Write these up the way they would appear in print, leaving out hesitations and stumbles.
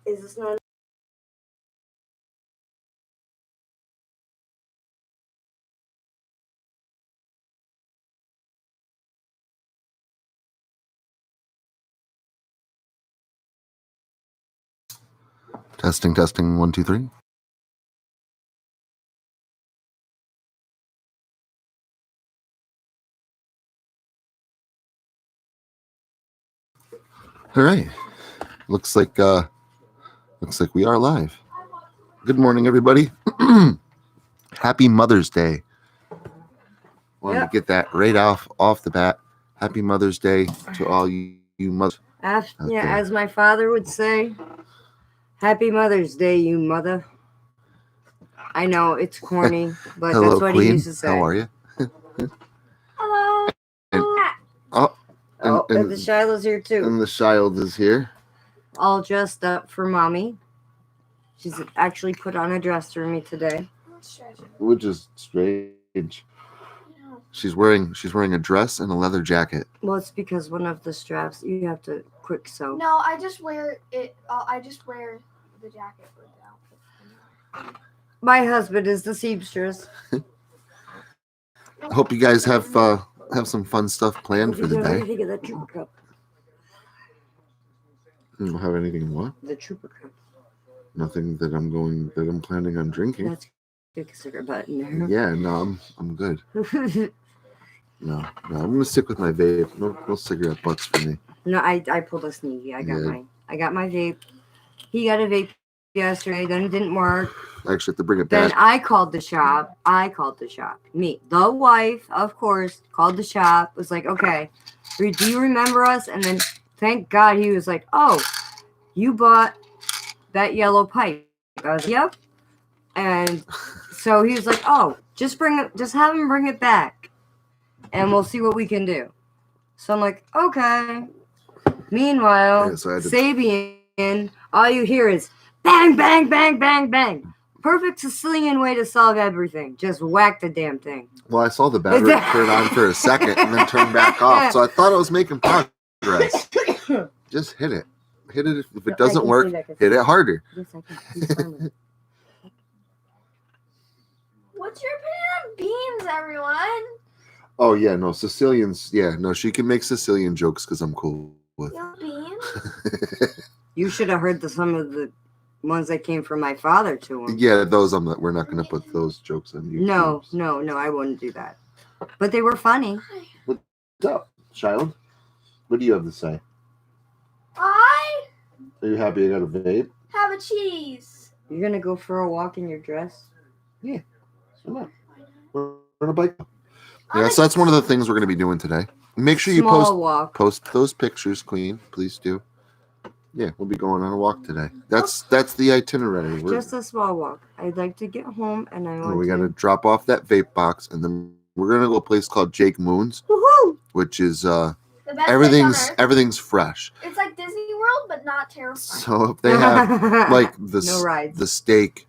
Is this not? Testing, 1, 2, 3. All right. Looks like we are live. Good morning, everybody. Happy Mother's Day. Wanted to get that right off the bat. Happy Mother's Day to all you mothers. As my father would say, Happy Mother's Day, you mother. I know it's corny, but Hello, that's what Queen. he used to say. How are you? Hello. And the Shiloh's here too. And the child is here. All dressed up for mommy. She's actually put on a dress for me today. Which is strange. She's wearing a dress and a leather jacket. Well, it's because one of the straps you have to quick sew. No, I just wear it. I just wear the jacket with the outfit. My husband is the seamstress. I hope you guys have some fun stuff planned for the day. Think of that trooper cup. You don't have anything what? The trooper cup. Nothing that I'm planning on drinking. That's a cigarette butt in there. Yeah, no, I'm good. No, I'm gonna stick with my vape. No cigarette butts for me. No, I pulled a sneaky. I got my vape. He got a vape yesterday. Then it didn't work. I actually have to bring it back. Then I called the shop. Me, the wife, of course, called the shop. Was like, okay, do you remember us? And then thank God he was like, oh, you bought that yellow pipe. I was like, yep. And so he was like, oh, just have him bring it back, and we'll see what we can do. So I'm like, okay. Meanwhile, Sabian, all you hear is bang, bang, bang, bang, bang. Perfect Sicilian way to solve everything. Just whack the damn thing. Well, I saw the battery turn on for a second and then turn back off, so I thought it was making progress. Just hit it. Hit it. If it doesn't work, hit it harder. Yes, I can. What's your opinion on beans, everyone? Oh yeah, no Sicilians. Yeah, no, she can make Sicilian jokes because I'm cool with. You know beans? You should have heard some of the ones that came from my father to him. Yeah, those we're not going to put those jokes on you. No, I wouldn't do that. But they were funny. What's up, child? What do you have to say? Are you happy I got a vape? Have a cheese. You're gonna go for a walk in your dress? Yeah. Come on. We're on a bike. Yeah, so that's one of the things we're going to be doing today. Make sure you post those pictures, Queen. Please do. Yeah, we'll be going on a walk today. That's the itinerary. Just a small walk. I'd like to get home, and we got to drop off that vape box, and then we're going to go to a place called Jake Moon's, which is everything's fresh. It's like Disney World, but not terrifying. So if they have like the steak,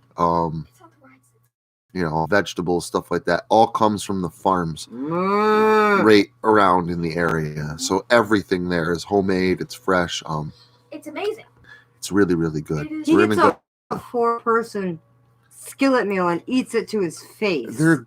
vegetables, stuff like that, all comes from the farms right around in the area. So everything there is homemade. It's fresh. It's amazing. It's really, really good. He gets a 4-person skillet meal and eats it to his face. And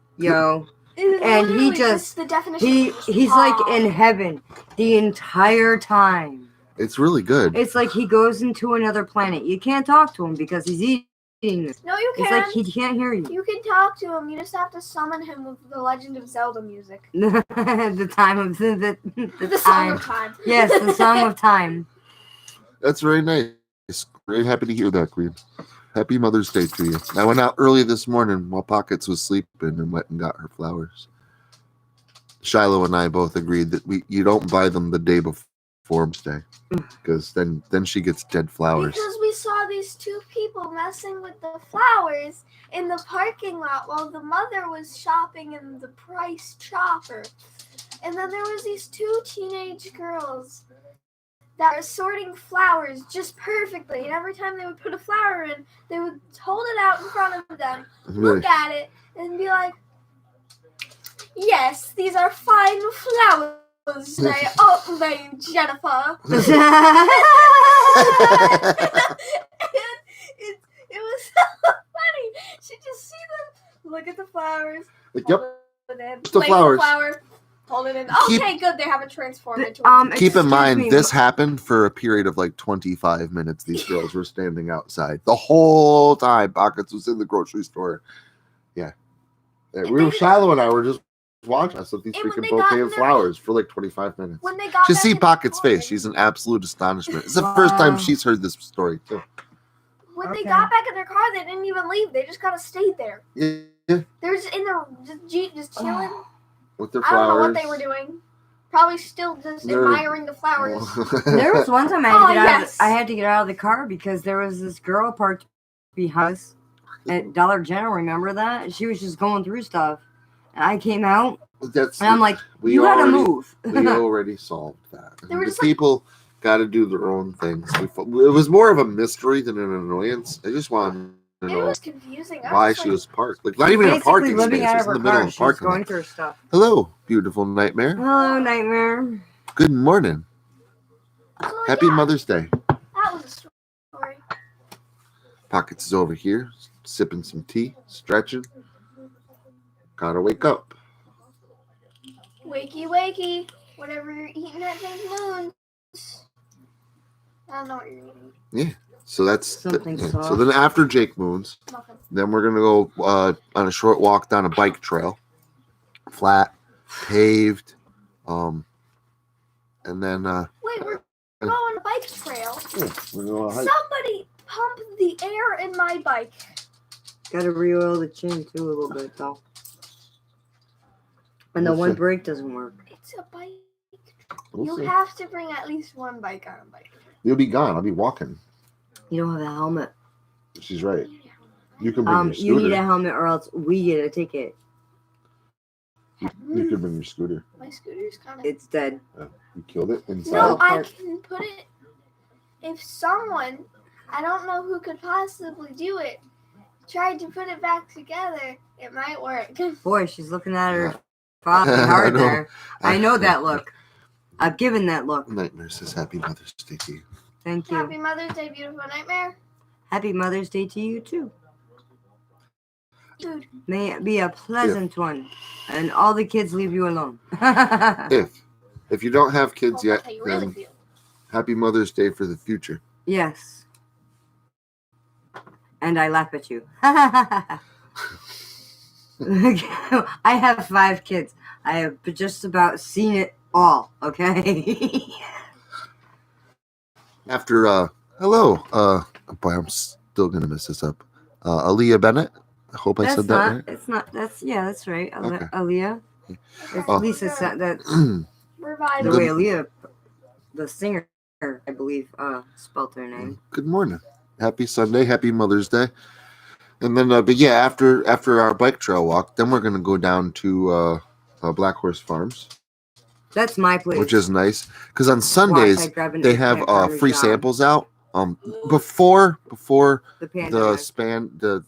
he just the definition he's like in heaven the entire time. It's really good. It's like he goes into another planet. You can't talk to him because he's eating this. No, you can. It's like he can't hear you. You can talk to him. You just have to summon him with the Legend of Zelda music. the time of the Song of Time. Yes, the Song of Time. That's very nice. Very happy to hear that, Queen. Happy Mother's Day to you. I went out early this morning while Pockets was sleeping and went and got her flowers. Shiloh and I both agreed that you don't buy them the day before Mother's Day, because then she gets dead flowers. Because we saw these two people messing with the flowers in the parking lot while the mother was shopping in the Price Chopper. And then there was these two teenage girls that were sorting flowers just perfectly. And every time they would put a flower in, they would hold it out in front of them, look at it, and be like, yes, these are fine flowers. They open, Jennifer. flowers. Like, yep. Hold it in. Just the Place flowers. flower. Hold it in. Keep- Okay, good. They haven't transformed into Keep in Excuse mind, me. this happened for a period of like 25 minutes. These girls were standing outside the whole time. Pockets was in the grocery store. Yeah. Shiloh and I were just watching us with these And when freaking they got bouquet in of their- flowers for like 25 minutes. When they got Just back see in the Pocket's car, face. She's in absolute astonishment. It's the first time Wow. she's heard this story, too. When Okay. they got back in their car, they didn't even leave. They just kind of stayed there. Yeah. They were just in their Jeep, just chilling. With their I don't know flowers. what they were doing. Probably still just They're- admiring the flowers. There was one time Oh, yes. I had to get out of the car because there was this girl parked behind us at Dollar General. Remember that? She was just going through stuff, and I came out, That's and I'm like, we "You gotta already- move." we already solved that. They were The just like- people got to do their own things. It was more of a mystery than an annoyance. I just wanted to It know was confusing. I why was she like, was parked. Like, not even in a Basically parking living space. out It of was her in the middle car. of the She was parking going lot. through stuff. Hello, beautiful nightmare. Hello, nightmare. Good morning. so, Happy yeah, Mother's Day. That was a story. Pockets is over here, sipping some tea, stretching. Gotta wake up. Wakey, wakey. Whatever you're eating at St. Moon's. I don't know what you're eating. So that's Something so soft. then after Jake Moon's, Nothing. then we're gonna go on a short walk down a bike trail, flat, paved, and then Wait, we're going on a bike trail. we're gonna hike. Somebody pump the air in my bike. Gotta re-oil the chin too a little bit though. And the We'll one see. brake doesn't work. It's a bike. We'll You see. have to bring at least one bike on a bike. You'll be gone. I'll be walking. You don't have a helmet. She's right. You can bring your You scooter. need a helmet or else we get a ticket. You can bring your scooter. My scooter's kind of. It's dead. You killed it inside. No, I Park. can put it. If someone, I don't know who could possibly do it, tried to put it back together, it might work. Boy, she's looking at her father hard I know. there. I know that look. I've given that look. Nightmare says Happy Mother's Day to you. Thank you. Happy Mother's Day, beautiful nightmare. Happy Mother's Day to you too. Dude, May it be a pleasant one, and all the kids leave you alone. If you don't have kids well, yet, that's how you really then feel. Happy Mother's Day for the future. Yes. And I laugh at you. I have 5 kids. I have just about seen it all, okay? After hello, boy, I'm still gonna mess this up. Aaliyah Bennett. I hope I said that right. It's not, that's right. Okay. Aaliyah. It's Oh. Lisa said that's Revive the it. way Aaliyah, the singer, I believe, spelled her name. Good morning. Happy Sunday. Happy Mother's Day. And then, but yeah, after our bike trail walk, then we're gonna go down to Black Horse Farms, That's my place. which is nice because on Watch, Sundays I grab an they eggplant have free parmesan, samples out. Before The the pandemic. span the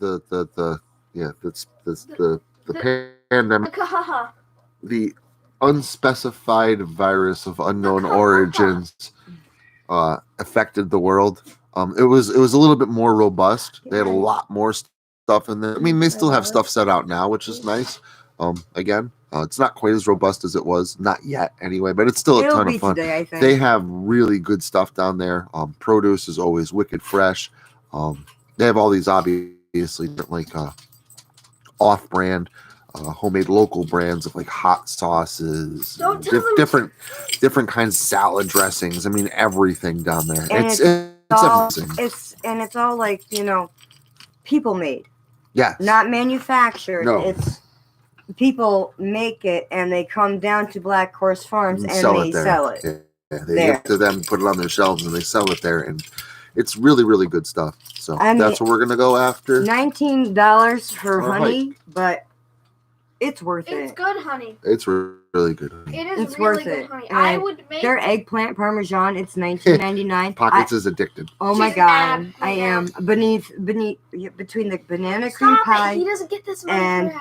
pandemic, the unspecified virus of unknown origins affected the world. It was a little bit more robust. They had a lot more stuff in there. I mean, they still have stuff set out now, which is nice. Again, it's not quite as robust as it was, not yet anyway, but it's still a It'll ton be of fun. today, I think. They have really good stuff down there. Produce is always wicked fresh. They have all these obviously like off-brand, homemade local brands of like hot sauces, Don't tell them different kinds of salad dressings. I mean, everything down there. And It's all, amazing. it's all like, people made, Yes. not manufactured. No. It's people make it and they come down to Black Horse Farms and they there. sell it. Yeah, they there. get to them, put it on their shelves, and they sell it there, and it's really, really good stuff. So I mean, that's what we're gonna go after. $19 for Or honey, but it's worth It's it. good, honey. It's really good. It is It's really worth good, it. honey. And I would make Their eggplant parmesan, it's $19.99. Pockets is addicted. Oh my She's god, mad. I am between the banana cream Stop it. pie He doesn't get this money and- for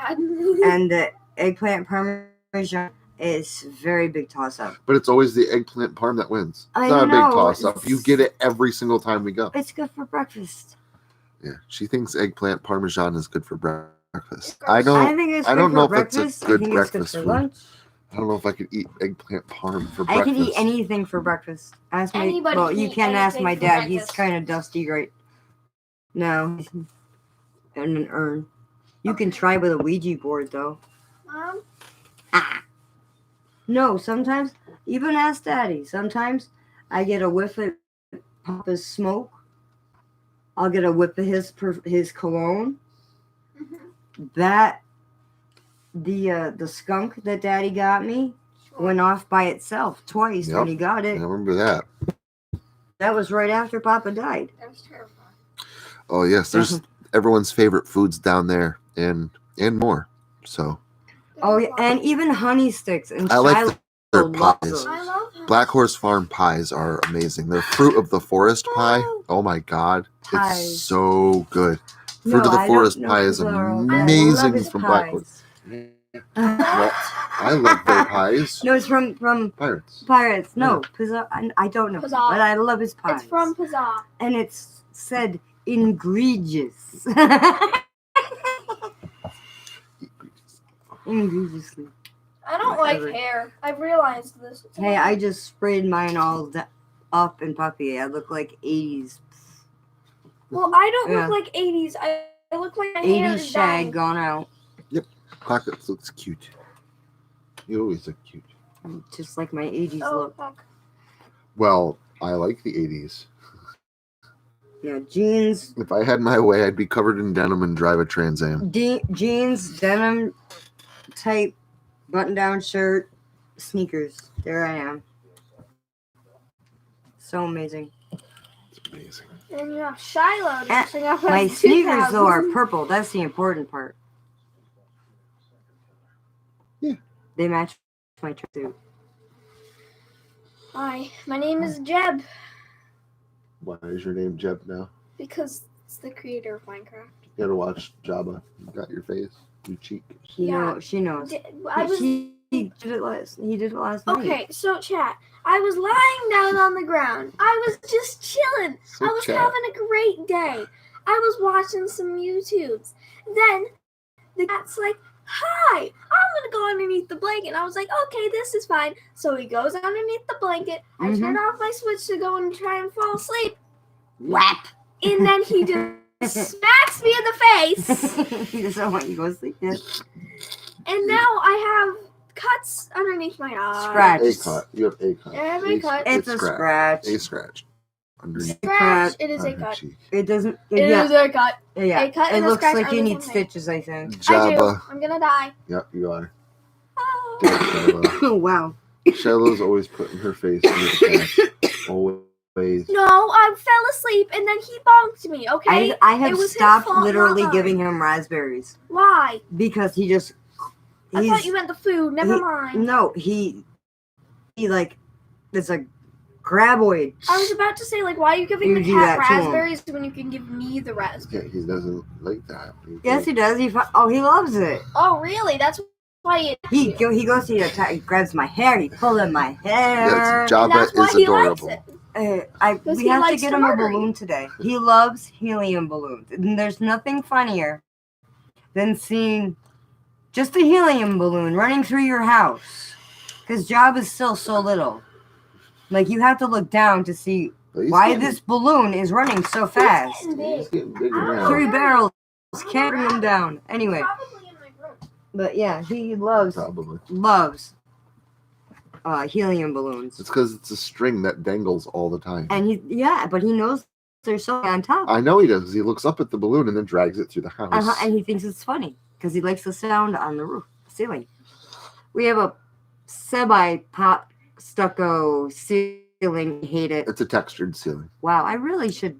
that. and the eggplant parmesan is very big toss up. But it's always the eggplant parm that wins. It's I not a know, big toss up. it's- You get it every single time we go. It's good for breakfast. Yeah, she thinks eggplant parmesan is good for breakfast. breakfast. gross. I I don't. think it's I good don't for know if it's breakfast. a good I think it's good breakfast for food. lunch. I don't know if I could eat eggplant parm for I breakfast. can eat anything for breakfast. Ask my Anybody well, can you eat can't ask anything my for dad. He's breakfast. kind of dusty right now. He's in an urn. You can Okay. try with a Ouija board though. Mom, No, sometimes even ask Daddy. Sometimes I get a whiff of Papa's smoke. I'll get a whiff of his cologne. That the skunk that Daddy got me went off by itself twice Yep. when he got I it. remember that. That was right after Papa died. that was terrifying. Oh yes, there's everyone's favorite foods down there, and more. So Oh yeah, and even honey sticks and I like Shiloh their loves pies. those. I love honey. Black Horse Farm pies are amazing. Their fruit of the forest pie. Oh my god, Pies. it's so good. No, Fruit of the I forest don't know pie if is those are all- amazing I love his from Black Horse. pies. Well, I love their pies. No, it's from Pirates. Pirates. No, I don't know, Pizzazz. but I love his pies. It's from Pizza. and it's said egregious. Egregiously. I don't Whatever. like hair. I've realized this. Hey, I just sprayed mine all up and puffy. I look like 80s. Well, I don't Yeah. look like 80s. I look like my hair 80s is shag dying. gone out. Pockets looks cute. You always look cute. Just like my 80s Oh, look. fuck. Well, I like the 80s. Yeah, jeans, If I had my way, I'd be covered in denim and drive a Trans Am. jeans, denim type button-down shirt, sneakers. There I am. So amazing. It's amazing. And you have Shiloh dressing up My as sneakers though are 2000. purple. That's the important part. Yeah. They match my tracksuit. Hi, my name is Jeb Why is your name Jeb now? because it's the creator of Minecraft. You gotta watch Jabba. You got your face, your cheek. She knows. I was He did it last. He did it last night. okay. So chat. I was lying down on the ground. I was just chilling. So I was chat. having a great day. I was watching some YouTubes. Then the cat's like, "Hi, I'm gonna go underneath the blanket." And I was like, "Okay, this is fine." So he goes underneath the blanket. I Mhm. turn off my switch to go and try and fall asleep. Whap. And then he just smacks me in the face. He doesn't want you to go to sleep yet. And now I have cuts underneath my eye. Scratch. A cut. You have a cut. I have a cut. It's a scratch. A scratch. Underneath Scratch. It is on a her cut. cheek. It doesn't. It yeah. is a cut. Yeah. a cut It and a looks scratch like are you the need same thing. stitches. I think. I do. Jabba. I'm gonna die. Yep, you are. Oh. Dead Shiloh. Oh wow. Shillow's always putting her face near the cat. Always. No, I fell asleep and then he bonked me. Okay. I have It was his stopped fault, literally not mine. giving him raspberries Why? because he just. I thought you meant the food. Never mind. No, he like it's a graboid. I was about to say, like, why are you giving You the do cat that to him. raspberries when you can give me the raspberries? Yeah, he doesn't like that. Yes, he does. He loves it. Oh, really? That's why He goes to he grabs my hair. He pulling my hair. Yes, and Jabba that's why is he adorable. likes it. We he have to likes get to him a murder you. balloon today. He loves helium balloons. And there's nothing funnier than seeing just a helium balloon running through your house. Because Job is still so little. Like, you have to look down to see But he's why getting- this balloon is running so fast. He's getting He's big. getting bigger now. 3 barrels can't bring him down. Anyway, Probably in my room. but yeah, he loves Probably. helium balloons. It's because it's a string that dangles all the time. And but he knows there's something on top. I know he does. 'Cause he looks up at the balloon and then drags it through the house. And he thinks it's funny because he likes the sound on the roof ceiling. We have a semi-pop stucco ceiling. Hate it. It's a textured ceiling. Wow, I really should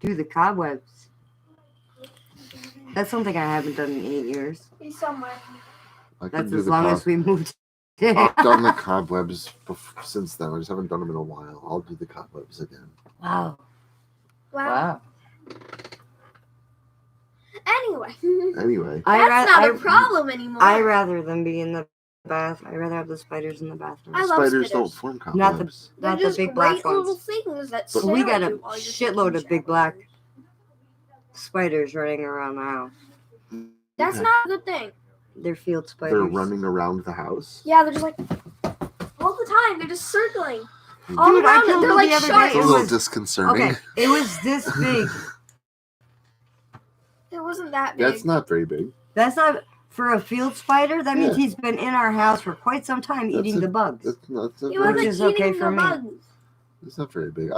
do the cobwebs. That's something I haven't done in 8 years. He's somewhere. I can That's do as the long as we moved. I've done the cobwebs since then. I just haven't done them in a while. I'll do the cobwebs again. Wow. Wow. Anyway, Anyway, that's not a problem anymore. I rather than be in the bath. I rather have the spiders in the bathroom. I love spiders spiders. don't form Not the cobwebs. They're not the just big great black little ones. things that But stare We at got a you while you're shitload of taking big a black shower. spiders running around the house. That's Okay. not a good thing. They're field spiders. They're running around the house. Yeah, they're just like all the time. They're just circling all Dude, I around it. killed They're one like the other day. It's a sharks. little was- disconcerting. Okay, it was this big. It wasn't that big. That's not very big. That's not for a field spider. That means Yeah. he's been in our house for quite some time That's eating a- the bugs. That's not, He very, wasn't Which is eating okay the for me. bugs. it's not very big.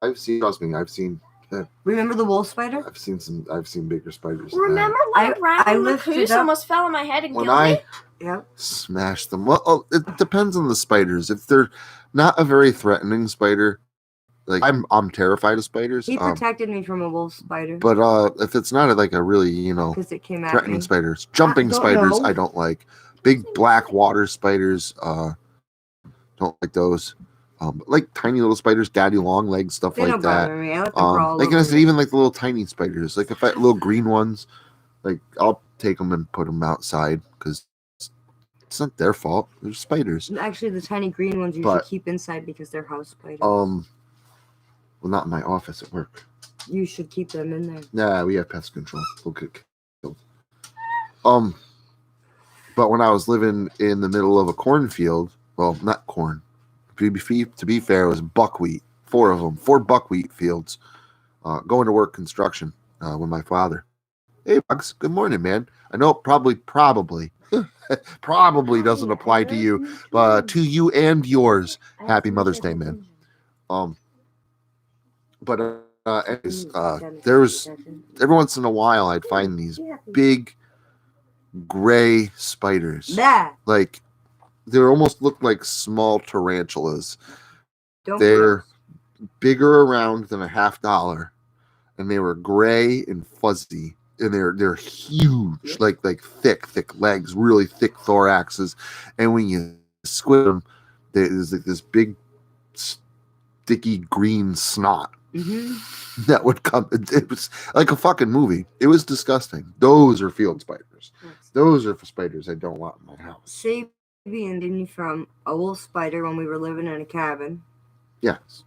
I've seen. Trust me. I've seen Remember the wolf spider? I've seen bigger spiders. than that. Remember when I a brown lifted recluse up- almost fell on my head and When killed me? I Yep. smash them. Well, it depends on the spiders. If they're not a very threatening spider, like I'm terrified of spiders. He protected me from a wolf spider But if it's not like a really because it came at threatening me. spiders, jumping don't spiders, know. I don't like. Big black water spiders, don't like those. But like tiny little spiders, daddy long legs, stuff They like don't that. bother me. I let them crawl Like over I said, me. even like the little tiny spiders, like if I little green ones, like I'll take them and put them outside because it's not their fault. They're spiders. Actually, the tiny green ones you But- should keep inside because they're house spiders. Well, not in my office at work. You should keep them in there. Nah, we have pest control. They'll get killed. But when I was living in the middle of a cornfield, well, not corn. To be fair, it was buckwheat. 4 of them, 4 buckwheat fields. Going to work construction with my father. Hey, Bugs. Good morning, man. I know it probably doesn't apply to you, but to you and yours. Happy Mother's Day, man. But anyways, there was every once in a while I'd find these big gray spiders. Yeah. Like they almost look like small tarantulas. Don't They're bigger around than a $50, and they were gray and fuzzy, and they're huge, like thick legs, really thick thoraxes, and when you squid them, there's like this big sticky green snot that would come. It was like a fucking movie. It was disgusting. Those are field spiders. Those are for spiders I don't want in my house. Saved me from a wolf spider when we were living in a cabin. Yes.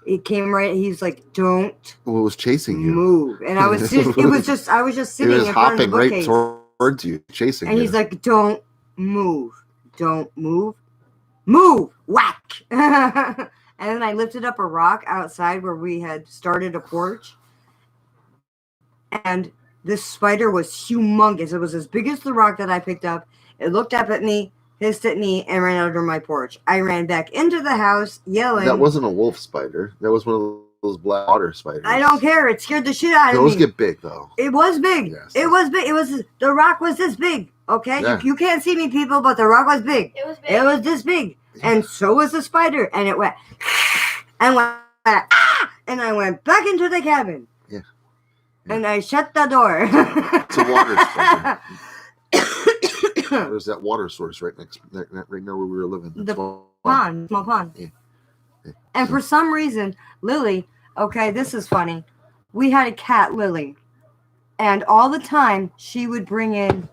It came right. He's like, "Don't Well, it was chasing you. move," and I was just. I was just It sitting was in front of the hopping right bookcase, towards you, chasing and you. he's like, "Don't move, don't move, move!" Whack! And then I lifted up a rock outside where we had started a porch, and this spider was humongous. It was as big as the rock that I picked up. It looked up at me, hissed at me, and ran under my porch. I ran back into the house yelling. That wasn't a wolf spider. That was one of those black water spiders. I don't care. It scared the shit out of me. Those get big though. It was big. Yes. It was big. It was the rock was this big. Okay, Yeah. you can't see me, people, but the rock was big. It was big. It was this big, and so was the spider, and it went and went ah! And I went back into the cabin. Yeah. And I shut the door. It's a water spider. There's that water source right near where we were living. The Well, pond, small pond. Yeah. Yeah. And for some reason, Lily, okay, this is funny. We had a cat, Lily, and all the time she would bring in,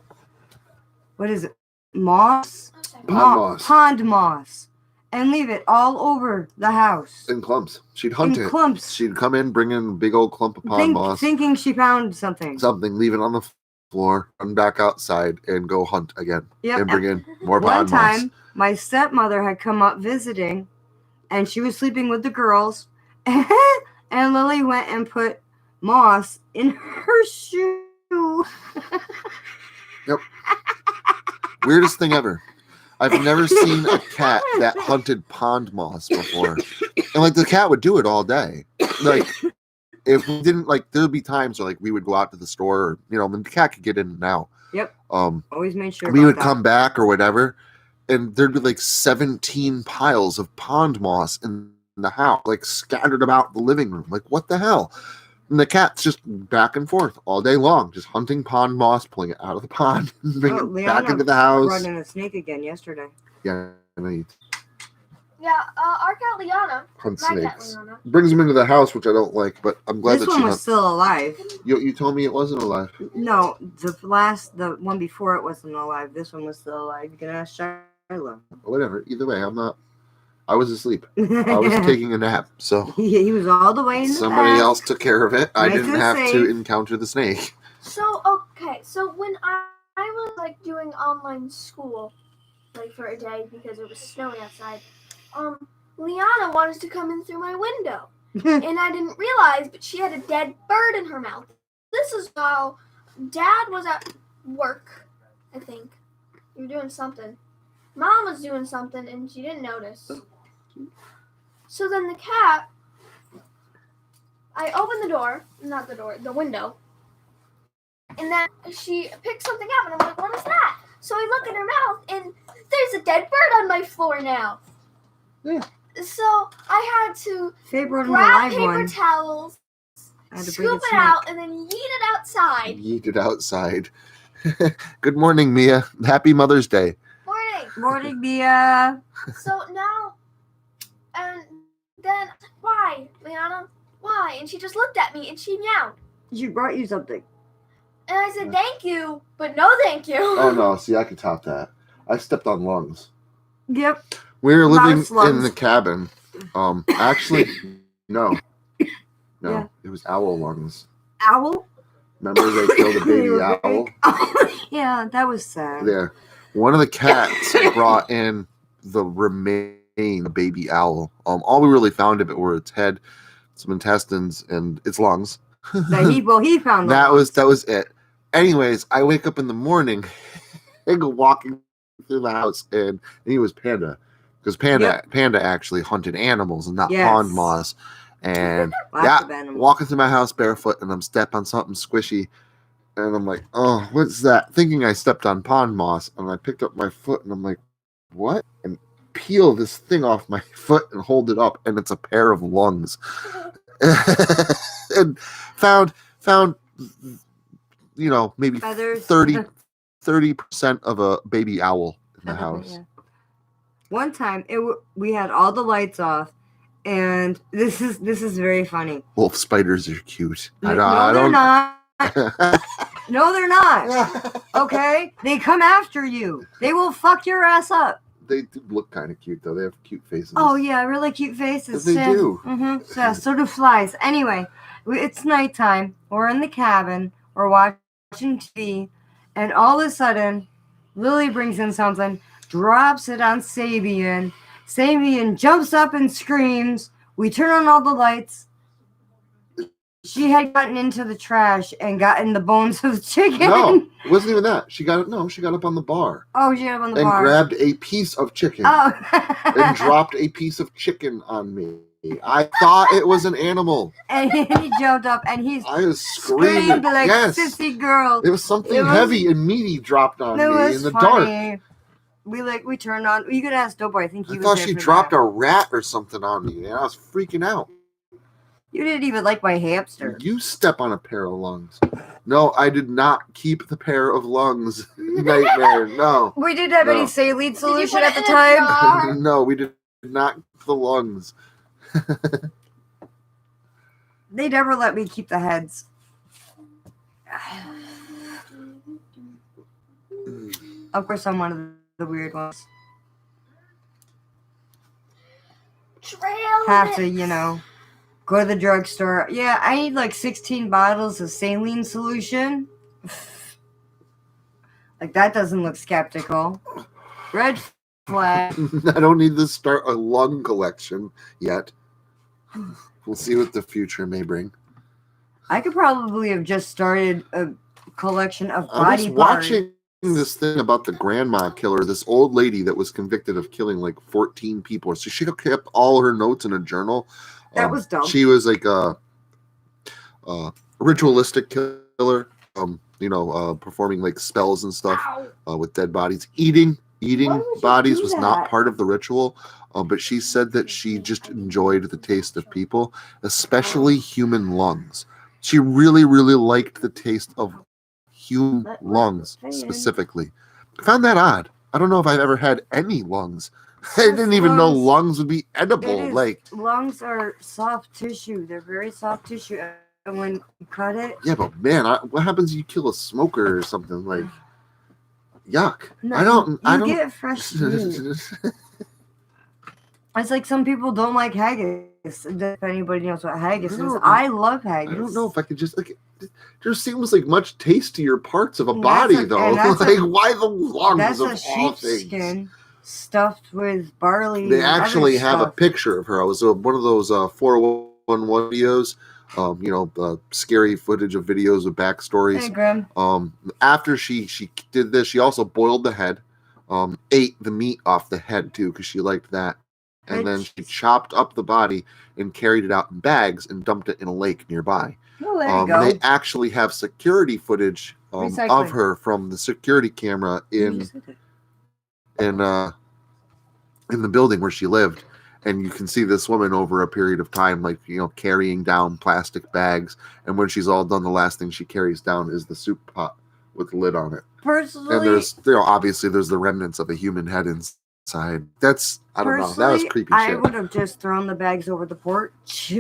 what is it, moss? Pond moss, and leave it all over the house. in clumps. She'd hunt In it. clumps. She'd come in, bring in a big old clump of pond moss, Thinking she found something. leave it on the floor, run back outside, and go hunt again. Yep. And bring in more One pond moss. time, my stepmother had come up visiting, and she was sleeping with the girls, and Lily went and put moss in her shoe. Weirdest thing ever. I've never seen a cat that hunted pond moss before. And like the cat would do it all day. Like if we didn't there'd be times where we would go out to the store or the cat could get in and out. Yep. Always made sure. We about would that. come back or whatever, and there'd be 17 piles of pond moss in the house, scattered about the living room. What the hell? And the cat's just back and forth all day long, just hunting pond moss, pulling it out of the pond, and bringing it back Leanna into the house. brought in a snake again yesterday. Yeah, I know he Yeah, our cat Liana. hunts My cat snakes. Liana. Brings them into the house, which I don't like, but I'm glad This that one she was hunts. still alive. You told me it wasn't alive. No, the one before it wasn't alive. This one was still alive. You can ask Shiloh. Whatever. Either way, I was asleep. I was taking a nap, so he was all the way in the somebody back. else took care of it. I Nice didn't and have safe. to encounter the snake. So, okay, so when I was like doing online school, like for a day because it was snowing outside, Liana wanted to come in through my window. And I didn't realize, but she had a dead bird in her mouth. This is while Dad was at work, I think. You were doing something. Mom was doing something and she didn't notice. So then the cat, I opened the window, and then she picked something up and I'm like, what is that? So I look in her mouth and there's a dead bird on my floor now. Yeah. So I had to grab paper towels, scoop it out, and then yeet it outside. Yeet it outside. Good morning, Mia. Happy Mother's Day. Morning, Mia. So now, and then, why, Liana? Why? And she just looked at me and she meowed. She brought you something. And I said, thank you, but no thank you. Oh, no. See, I could top that. I stepped on lungs. Yep. We were living in the cabin. Actually, no. Yeah. It was owl lungs. Owl? Remember they killed a baby owl? Yeah, that was sad. There. One of the cats brought in the remaining baby owl. All we really found of it were its head, some intestines, and its lungs. He found that was it. Anyways, I wake up in the morning and go walking through the house, and he was Panda. Because Panda actually hunted animals and not pond moss. And walking through my house barefoot, and I'm stepping on something squishy, and I'm like, oh, what's that? Thinking I stepped on pond moss, and I picked up my foot, and I'm like, what? And peel this thing off my foot and hold it up, and it's a pair of lungs. And found maybe feathers. 30% of a baby owl in the house. Yeah. One time, we had all the lights off, and this is very funny. Wolf spiders are cute. They're not. No, they're not. Okay? They come after you. They will fuck your ass up. They do look kind of cute, though. They have cute faces. Oh, yeah, really cute faces. They do. Mm-hmm. Yeah, so do flies. Anyway, it's nighttime. We're in the cabin. We're watching TV. And all of a sudden, Lily brings in something, drops it on Sabian. Sabian jumps up and screams. We turn on all the lights. She had gotten into the trash and gotten the bones of the chicken. No, it wasn't even that. She got up on the bar. Oh, she got up on the bar. And grabbed a piece of chicken. Oh. And dropped a piece of chicken on me. I thought it was an animal. And he jumped up and I was screaming like sissy girl. It was something heavy and meaty dropped on me in the dark. We turned on. You could ask Doughboy. I think I thought she dropped a rat or something on me, and I was freaking out. You didn't even like my hamster. You step on a pair of lungs. No, I did not keep the pair of lungs. Nightmare. No. We didn't have any saline solution at the time. No, we did not keep the lungs. They never let me keep the heads. Of course, I'm one of the weird ones. Have to, go to the drugstore. Yeah, I need like 16 bottles of saline solution. Like, that doesn't look skeptical. Red flag. I don't need to start a lung collection yet. We'll see what the future may bring. I could probably have just started a collection of body parts. I was parts. watching this thing about the grandma killer, this old lady that was convicted of killing like 14 people. So she kept all her notes in a journal. That was dumb. She was like a ritualistic killer, performing like spells and stuff with dead bodies. Eating bodies was not part of the ritual, but she said that she just enjoyed the taste of people, especially human lungs. She really, really liked the taste of human lungs specifically. I found that odd. I don't know if I've ever had any lungs. I didn't even know lungs would be edible. Like, lungs are soft tissue. They're very soft tissue. And when you cut it... Yeah, but man, what happens if you kill a smoker or something? Like, yuck. No, I don't get fresh meat. It's like some people don't like haggis. If anybody knows what haggis is, I love haggis. I don't know if I could just there seems like much tastier parts of a And body, that's a- though. and that's Like, a- why the lungs That's of a all things? sheepskin stuffed with barley. They and other actually have a stuff. picture of her. I was one of those 411 videos, scary footage of videos of backstories. Hey, Grim. After she did this, she also boiled the head, ate the meat off the head too because she liked that, and then she chopped up the body and carried it out in bags and dumped it in a lake nearby. Oh, there you go. They actually have security footage of Recycling. her from the security camera in the building where she lived, and you can see this woman over a period of time, like, carrying down plastic bags, and when she's all done, the last thing she carries down is the soup pot with the lid on it. Personally, And there's obviously there's the remnants of a human head inside. That's, I don't know, that was creepy I shit. would have just thrown the bags over the porch.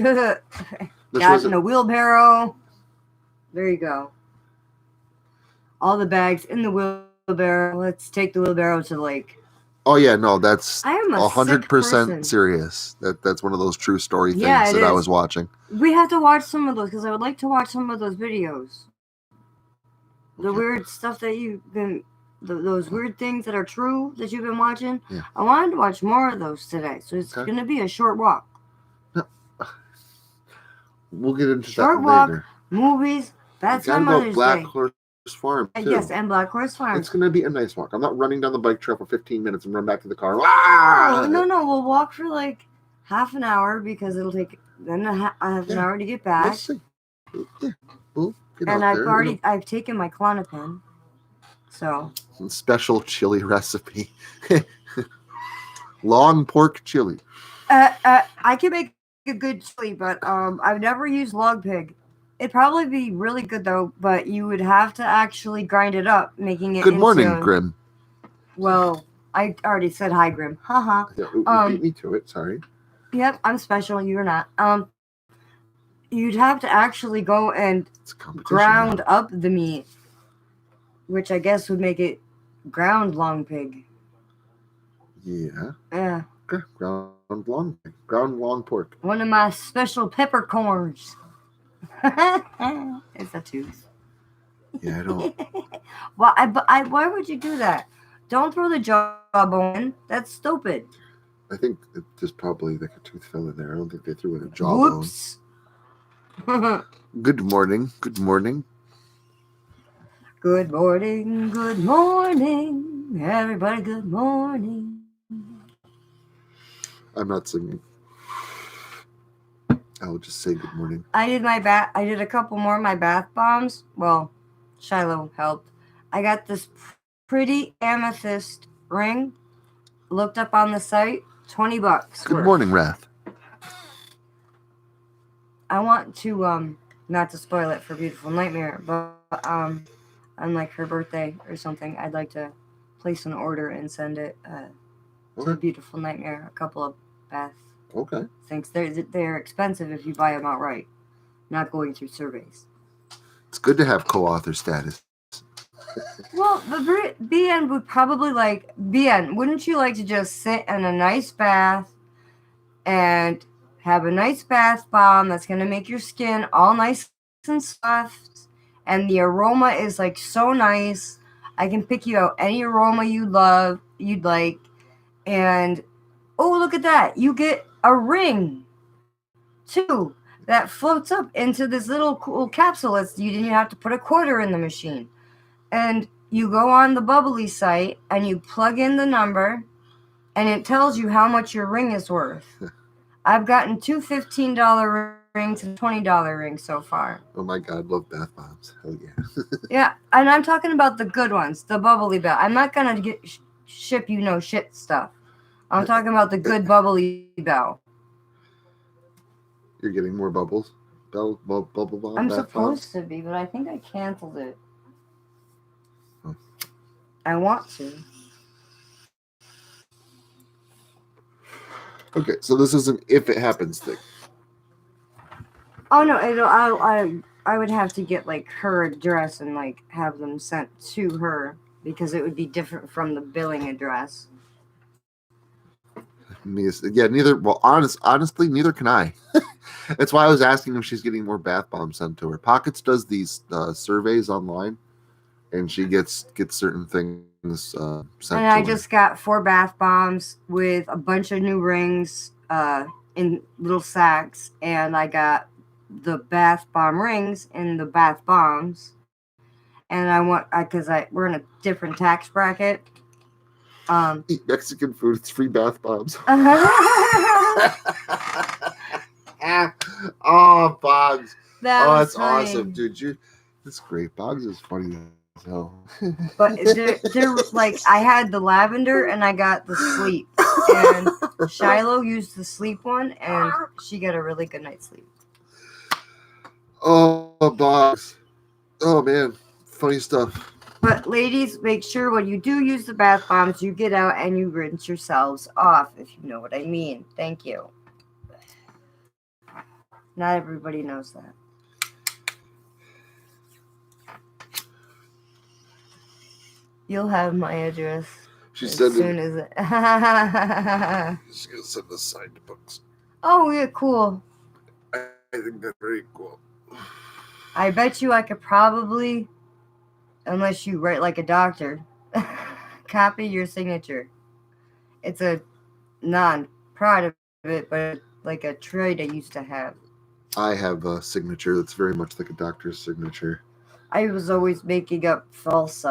This Got was in a wheelbarrow. There you go. All the bags in the wheelbarrow. Let's take the wheelbarrow to the lake. Oh yeah, no, that's I am a 100% serious. That's one of those true story things Yeah, it that I is. was watching. We have to watch some of those because I would like to watch some of those videos. The weird stuff that you've been, those weird things that are true that you've been watching. Yeah. I wanted to watch more of those today, so it's Okay. going to be a short walk. We'll get into Short that walk, later. movies. That's my Gotta go Mother's Black Day. Horse Farm too. Yes, and Black Horse Farm. It's gonna be a nice walk. I'm not running down the bike trail for 15 minutes and run back to the car. Ah! No, we'll walk for like half an hour because it'll take then half an hour to get back. Let's see. Yeah, we'll get And out there. I've taken my Klonopin, so Special chili recipe. Long pork chili. I can make a good chili, but I've never used log pig. It'd probably be really good though, but you would have to actually grind it up, making it. Good morning, Grim. Well, I already said hi, Grim. Haha. Yeah, you beat me to it. Sorry. Yep, I'm special. You're not. You'd have to actually go and It's a competition. ground up the meat, which I guess would make it ground long pig. Yeah. Yeah. Okay. Ground long pork. One of my special peppercorns. It's a tooth. Yeah, I don't. Why would you do that? Don't throw the jawbone in. That's stupid. I think there's probably like a tooth fell in there. I don't think they threw in a jawbone. Whoops. Good morning. Good morning. Good morning. Good morning. Everybody, good morning. I'm not singing. I'll just say good morning. I did a couple more of my bath bombs. Well, Shiloh helped. I got this pretty amethyst ring. Looked up on the site, $20. Good worth. morning, Wrath. I want to not to spoil it for Beautiful Nightmare, but on like her birthday or something, I'd like to place an order and send it to Beautiful Nightmare. A couple of bath Okay. things. They're expensive if you buy them outright, not going through surveys. It's good to have co-author status. Well, the BN would probably like BN. Wouldn't you like to just sit in a nice bath and have a nice bath bomb that's gonna make your skin all nice and soft, and the aroma is like so nice. I can pick you out any aroma you'd like, and oh, look at that! You get a ring too that floats up into this little cool capsule. You didn't have to put a quarter in the machine. And you go on the Bubbly site and you plug in the number and it tells you how much your ring is worth. I've gotten two $15 rings and $20 rings so far. Oh my God, love bath bombs. Hell yeah. Yeah, and I'm talking about the good ones, the Bubbly Bell. I'm not going to ship shit stuff. I'm talking about the good Bubbly Bell. You're getting more bubbles? Bubble bomb? I'm bath supposed bombs? to be, but I think I canceled it. Oh. I want to. Okay, so this is an if it happens thing. Oh no! I would have to get like her address and like have them sent to her because it would be different from the billing address. Yeah, neither. Well, honestly, neither can I. That's why I was asking if she's getting more bath bombs sent to her. Pockets does these surveys online, and she gets certain things sent And to I her. just got 4 bath bombs with a bunch of new rings in little sacks, and I got the bath bomb rings in the bath bombs. And I want because we're in a different tax bracket. Eat Mexican food. It's free bath bombs. Oh, Boggs. That's funny. awesome, dude. That's great. Boggs is funny as hell. But they're like, I had the lavender and I got the sleep. And Shiloh used the sleep one, and she got a really good night's sleep. Oh, Boggs. Oh, man. Funny stuff. But ladies, make sure when you do use the bath bombs, you get out and you rinse yourselves off, if you know what I mean. Thank you. Not everybody knows that. You'll have my address She as said soon as it. she's going to send us signed books. Oh, yeah, cool. I think that's very cool. I bet you I could probably, unless you write like a doctor, copy your signature. It's a non-proud of it, but like a trait I used to have. I have a signature that's very much like a doctor's signature. I was always making up false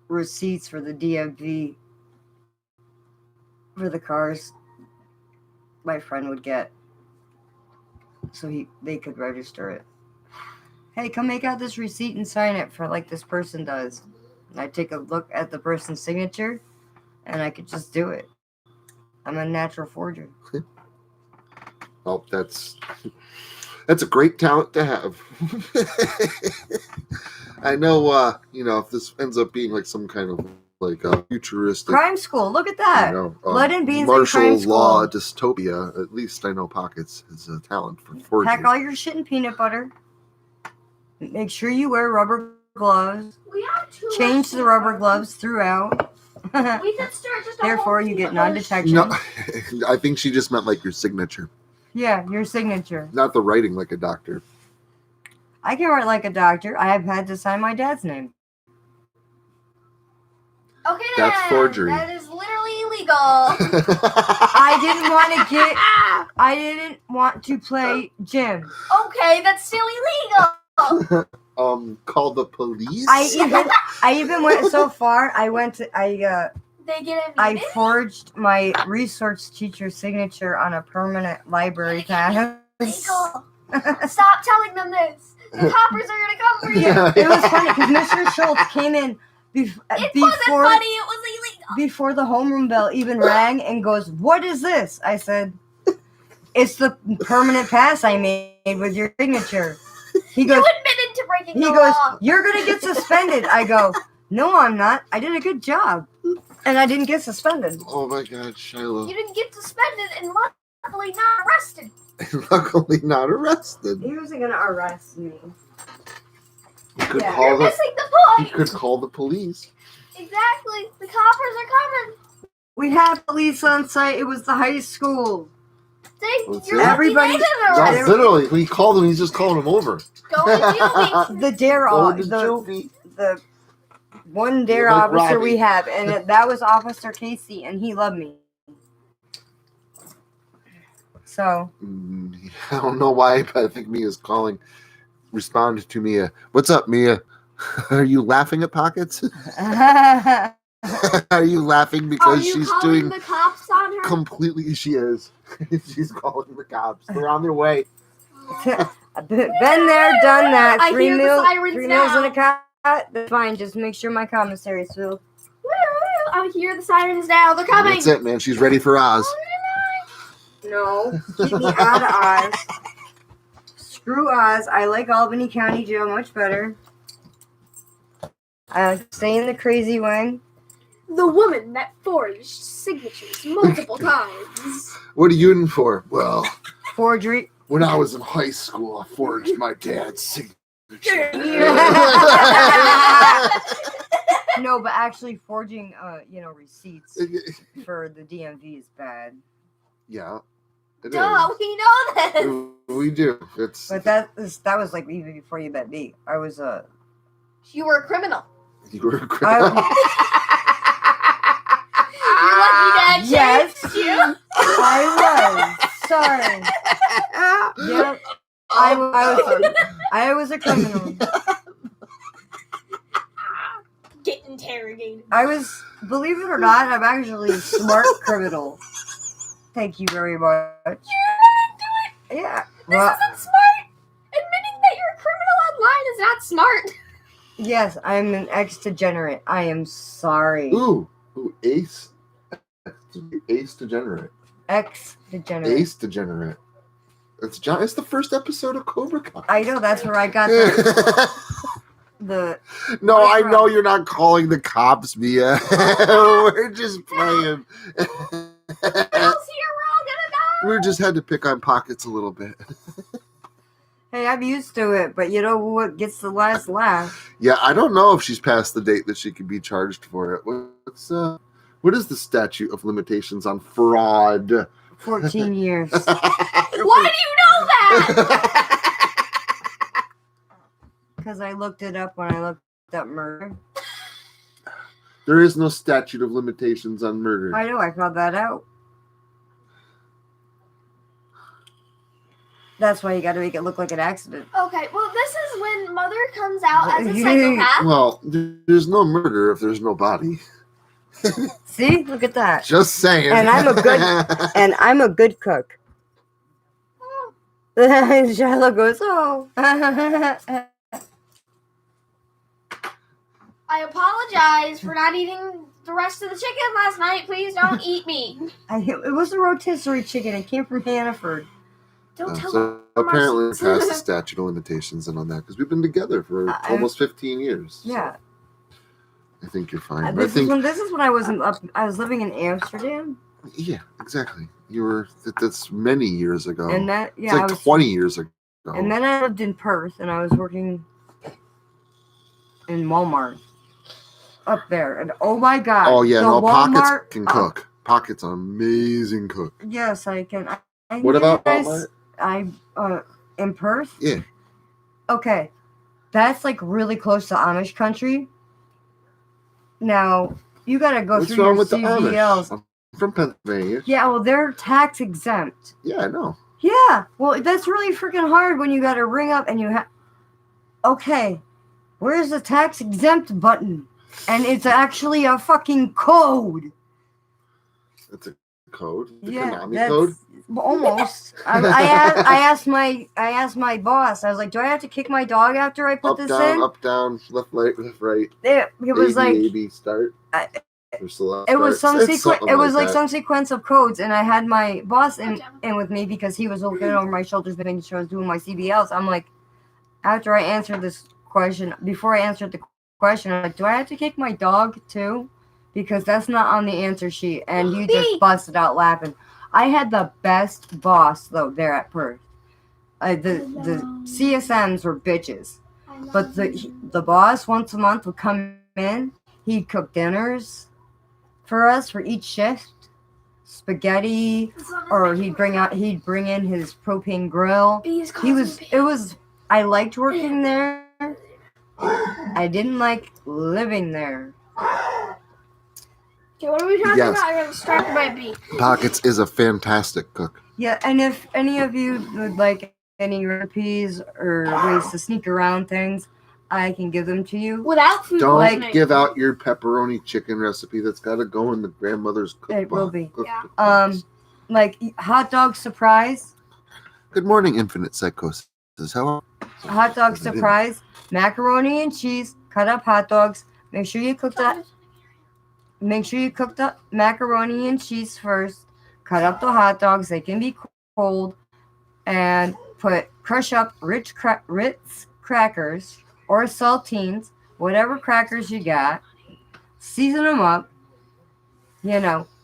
receipts for the DMV for the cars my friend would get, so they could register it. Hey, come make out this receipt and sign it for like this person does. And I take a look at the person's signature, and I could just do it. I'm a natural forger. Oh, that's a great talent to have. I know, if this ends up being like some kind of like a futuristic Crime school. Look at that. Blood and beans in martial crime school. law dystopia. At least I know Pockets is a talent for forgery. Pack all your shit in peanut butter. Make sure you wear rubber gloves. We have two Change the rubber gloves throughout. We could start just a Therefore, whole you get team. non-detection. No, I think she just meant like your signature, Yeah, your signature. not the writing like a doctor. I can write like a doctor. I have had to sign my dad's name. Okay, That's then. forgery. That is literally illegal. I didn't want to play gym. Okay, that's still illegal. Call the police. I even went so far. I They get it. forged my research teacher's signature on a permanent library pass. Illegal. Stop telling them this. The coppers are gonna come for you. It was funny because Mr. Schultz came in It wasn't funny. It was illegal. before the homeroom bell even rang and goes, "What is this?" I said, "It's the permanent pass I made with your signature." He goes, You admitted to breaking the He goes, law. "You're gonna get suspended." I go, "No, I'm not. I did a good job, and I didn't get suspended." Oh my God, Shiloh! You didn't get suspended and luckily not arrested. Luckily, not arrested. He wasn't gonna arrest me. You could Yeah. call You're the. missing the You point. could call the police. Exactly. The coppers are coming. We had police on site. It was the high school. Let's You're see. Everybody- lucky they No, didn't arrest. literally, when he called him, he's just calling him over. Go to juvie. The dare Going to the juvie. the one dare Like officer Robbie. we have, and that was Officer Casey, and he loved me. So I don't know why, but I think Mia's calling. Respond to Mia. What's up, Mia? Are you laughing at Pockets? Are you laughing Are because you she's calling doing the cops on her? completely? She is. She's calling the cops. They're on their way. I've been there, done that. I Three hear the meals, sirens 3 meals now. and a cot. That's fine. Just make sure my commissary is filled. I hear the sirens now. They're coming. That's it, man. She's ready for Oz. No, keep me out of Oz. Screw Oz. I like Albany County Jail much better. Stay in the crazy wing. The woman that forged signatures multiple times. What are you in for? Well, Forgery. when I was in high school, I forged my dad's signature. No, but actually forging, receipts for the DMV is bad. Yeah. It Duh, is. we know this. We do. It's But that was like even before you met me. I was You were a criminal. you were a You're lucky Dad Yes. changed you. I was. Sorry. Yep. I was a criminal. Get interrogated. I was, believe it or not, I'm actually a smart criminal. Thank you very much. You're not doing. Yeah. This Well, isn't smart. Admitting that you're a criminal online is not smart. yes, I'm an ex-degenerate. I am sorry. Ooh, Ace. Ace Degenerate. Ex-degenerate. Ace Degenerate. It's the first episode of Cobra Kai. I know, that's where I got the No, I know you're not calling the cops, Mia. We're just playing. Else here, we're all gonna die. We just had to pick on Pockets a little bit. Hey, I'm used to it, but you know what gets the last laugh? Yeah, I don't know if she's past the date that she could be charged for it. What is the statute of limitations on fraud? 14 years. Why do you know that? Because I looked it up when I looked up murder. There is no statute of limitations on murder. I know, I found that out. That's why you got to make it look like an accident. Okay, well, this is when Mother comes out as a psychopath. Well, there's no murder if there's no body. See? Look at that. Just saying. And I'm a good cook. Shiloh goes, oh. I apologize for not eating the rest of the chicken last night. Please don't eat me. It was a rotisserie chicken. It came from Hannaford. Don't tell So them. apparently it passed the statute of limitations and on that because we've been together for almost 15 years. Yeah. So I think you're fine. This is when I was I was living in Amsterdam. Yeah, exactly. You were. That's many years ago. And that, yeah. It's like 20 years ago. And then I lived in Perth and I was working in Walmart up there. And oh my God. Oh, yeah. the No, Pockets Walmart- can cook. Pockets an amazing cook. Yes, I can. I What about guys, Walmart? In Perth? Yeah. Okay. That's like really close to Amish country. Now, you got to go What's through wrong your with the CDLs. Amish? I'm from Pennsylvania. Yeah, well, they're tax exempt. Yeah, I know. Yeah, well, that's really freaking hard when you got to ring up and you have. Okay, where's the tax exempt button? And it's actually a fucking code. It's a code. The Yeah, Konami that's code. almost. I asked my boss. I was like, "Do I have to kick my dog after I put Up, this down, in?" up, down, left, right. It was like AB, start. Or select it was start. some It's sequence. something It was like that. some sequence of codes, and I had my boss in with me because he was looking over my shoulders, making sure I was doing my CBLs. I'm like, after I answered this question, before I answered the question, I'm like, "Do I have to kick my dog too?" Because that's not on the answer sheet, and he just busted out laughing. I had the best boss though there at Perth. The CSMs were bitches, but the boss once a month would come in. He'd cook dinners for us for each shift, spaghetti, or he'd bring in his propane grill. I liked working there. I didn't like living there. Okay, what are we talking Yes. about? I got distracted by a bee. Pockets is a fantastic cook. Yeah, and if any of you would like any recipes or ways to sneak around things, I can give them to you. Without food Don't poisoning. give out your pepperoni chicken recipe. That's got to go in the grandmother's cookbook. It will be. Yeah. Like hot dog surprise, Good morning, Infinite Psychosis. How are hot dog surprise, macaroni and cheese, cut up hot dogs. Make sure you cook the macaroni and cheese first. Cut up the hot dogs; they can be cold, and crush up Ritz crackers or saltines, whatever crackers you got. Season them up.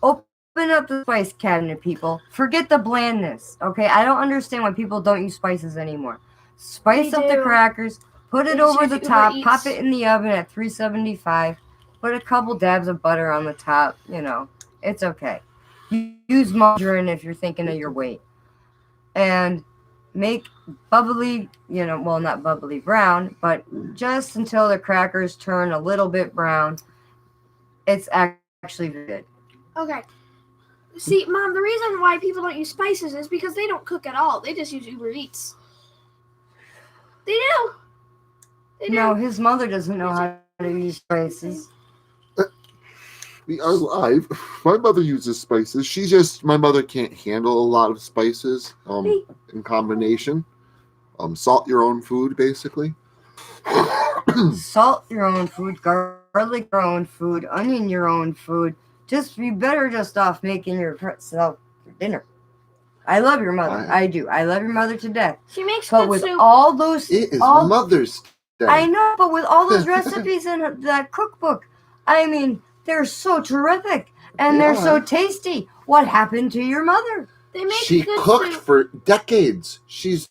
Open up the spice cabinet, people. Forget the blandness, okay? I don't understand why people don't use spices anymore. Spice up the crackers, put it over the top, pop it in the oven at 375, put a couple dabs of butter on the top, it's okay. Use margarine if you're thinking of your weight. and make bubbly, well, not bubbly brown, but just until the crackers turn a little bit brown. It's actually good. Okay. See, Mom, the reason why people don't use spices is because they don't cook at all. They just use Uber Eats. They do. They do. No, his mother doesn't know how to use spices. We are live. My mother uses spices. My mother can't handle a lot of spices in combination. Salt your own food, basically. Salt your own food, garlic your own food, onion your own food. Just be better just off making yourself dinner. I love your mother. I do. I love your mother to death. She makes but good with soup. all those, It is Mother's Day. I know, but with all those recipes in that cookbook, I mean, they're so terrific and they're so tasty. What happened to your mother? She cooked for decades. She's